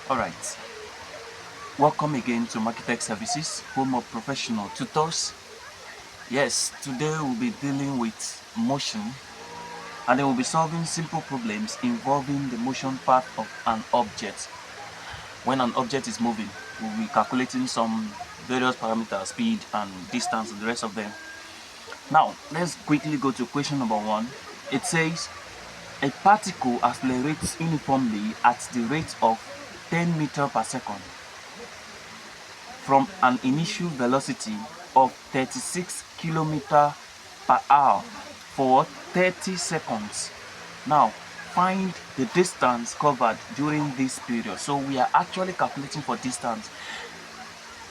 Alright, welcome again to Marketech Services, home of professional tutors. Yes, today we'll be dealing with motion and then we'll be solving simple problems involving the motion part of an object. When an object is moving, we'll be calculating some various parameters, speed and distance and the rest of them. Now, let's quickly go to question number 1. It says, a particle accelerates uniformly at the rate of 10 meters per second from an initial velocity of 36 km per hour for 30 seconds. Now, find the distance covered during this period. So we are actually calculating for distance.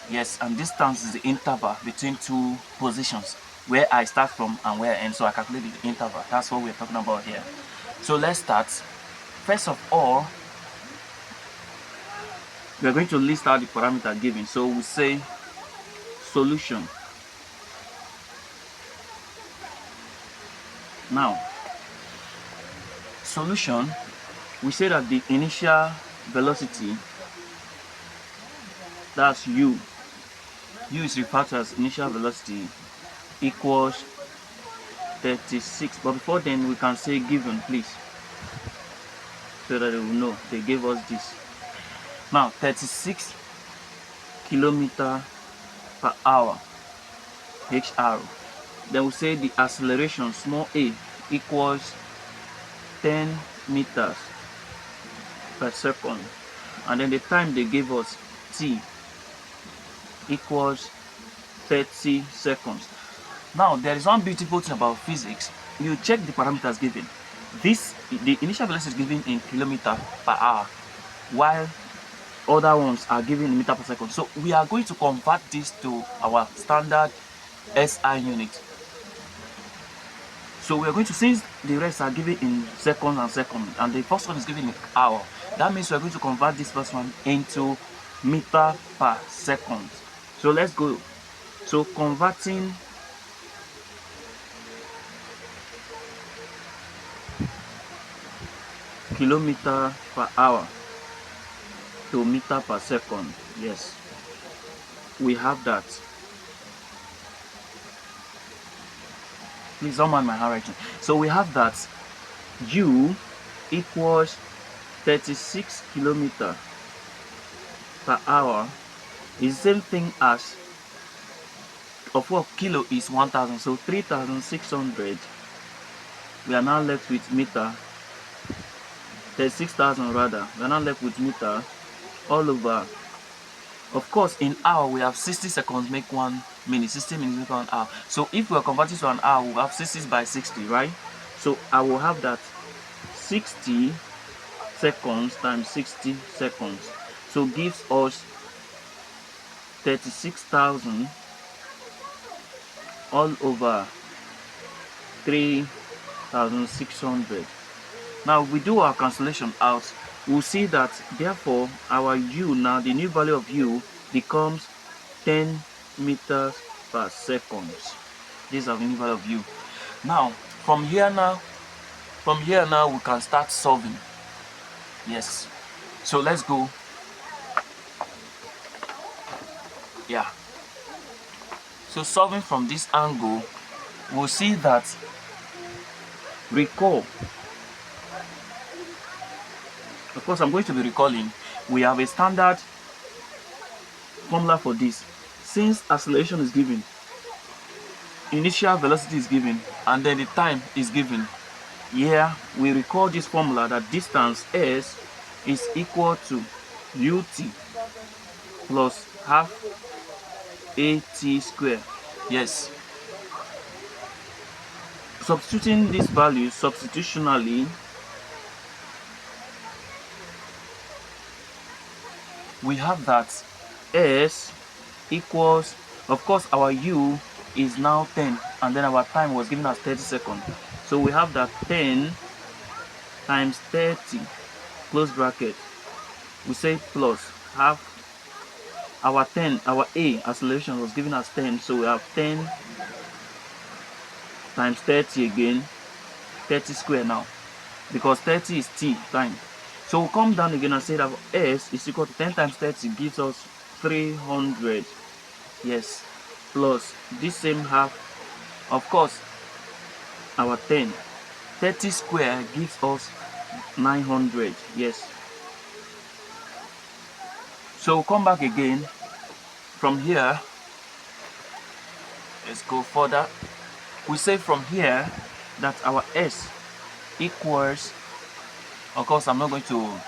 Yes, and distance is the interval between two positions, where I start from and where I end. So I calculate the interval. That's what we're talking about here. So let's start. First of all, we are going to list out the parameter given. So we say solution. Now, solution, we say that the initial velocity, that's u is referred to as initial velocity, equals 36. But before then, we can say given, please, so that they will know they gave us this. Now, 36 km per hour, hr. Then we say the acceleration, small a, equals 10 meters per second. And then the time they gave us, t, equals 30 seconds. Now, there is one beautiful thing about physics. You check the parameters given. The initial velocity is given in kilometer per hour, while other ones are given in meter per second. So we are going to convert this to our standard SI unit. So we are going to, since the rest are given in seconds and the first one is given in hour, that means we are going to convert this first one into meter per second. So let's go. So converting kilometer per hour to meter per second. Yes, we have that. Please don't mind my handwriting. So we have that u equals 36 km per hour is the same thing as, of what kilo is 1000, so 3600. We are now left with meter, 36,000 rather. We are now left with meter all over. Of course, in hour we have 60 seconds make 1 minute, 60 minutes make 1 hour. So if we are converting to an hour, we have 60 by 60, right? So I will have that 60 seconds times 60 seconds. So gives us 36,000 all over 3,600. Now we do our cancellation out, we'll see that therefore our u, now the new value of u, becomes 10 meters per second. This is our new value of u. Now from here now we can start solving. Yes, so let's go. Yeah, so solving from this angle, we'll see that, recall, of course I'm going to be recalling, we have a standard formula for this. Since acceleration is given, initial velocity is given, and then the time is given, here we recall this formula that distance s is equal to ut plus half at square. Yes, substituting these values substitutionally, we have that s equals, of course our u is now 10 and then our time was given as 30 seconds. So we have that 10 times 30 close bracket, we say plus half, our a acceleration was given as 10, so we have 10 times 30 again, 30 square now, because 30 is t time. So we'll come down again and say that S is equal to 10 times 30 gives us 300. Yes, plus this same half, of course, our 10. 30 square gives us 900. Yes. So we'll come back again. From here, let's go further. We say from here that our S equals, of course, I'm not going to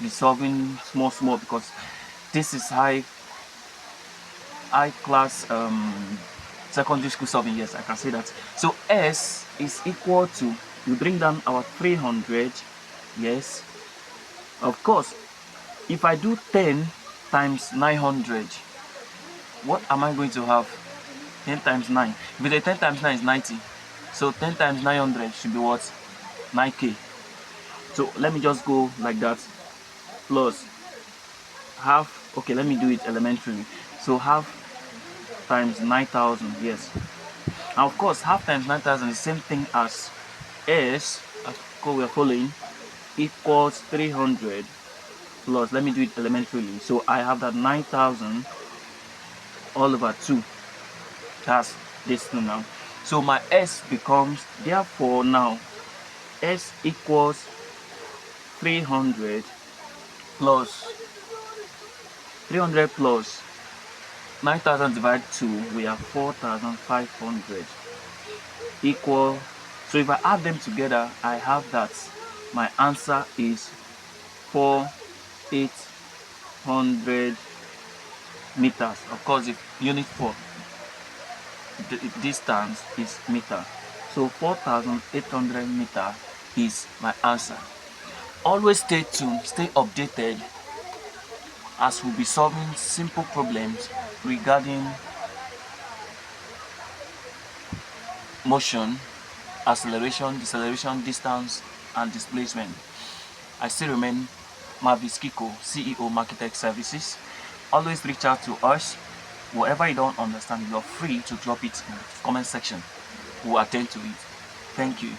be solving small because this is high class secondary school solving. Yes, I can say that. So S is equal to, you bring down our 300. Yes, of course, if I do 10 times 900, what am I going to have? 10 times 9. If the 10 times 9 is 90, so 10 times 900 should be what? 9k. So let me just go like that, plus half. Okay, let me do it elementarily. So half times 9,000. Yes, and of course half times 9,000 is the same thing as S, as we're following, equals 300 plus, let me do it elementarily. So I have that 9,000 all over 2. That's this thing now. So my S becomes, therefore now S equals 300 plus 9,000 divided 2, we have 4,500 equal. So if I add them together, I have that my answer is 4,800 meters. Of course, if unit for the distance is meter, so 4,800 meter is my answer. Always stay tuned, stay updated, as we'll be solving simple problems regarding motion, acceleration, deceleration, distance, and displacement. I still remain Mavis Kiko, CEO Markitech Services. Always reach out to us. Whatever you don't understand, you're free to drop it in the comment section. We'll attend to it. Thank you.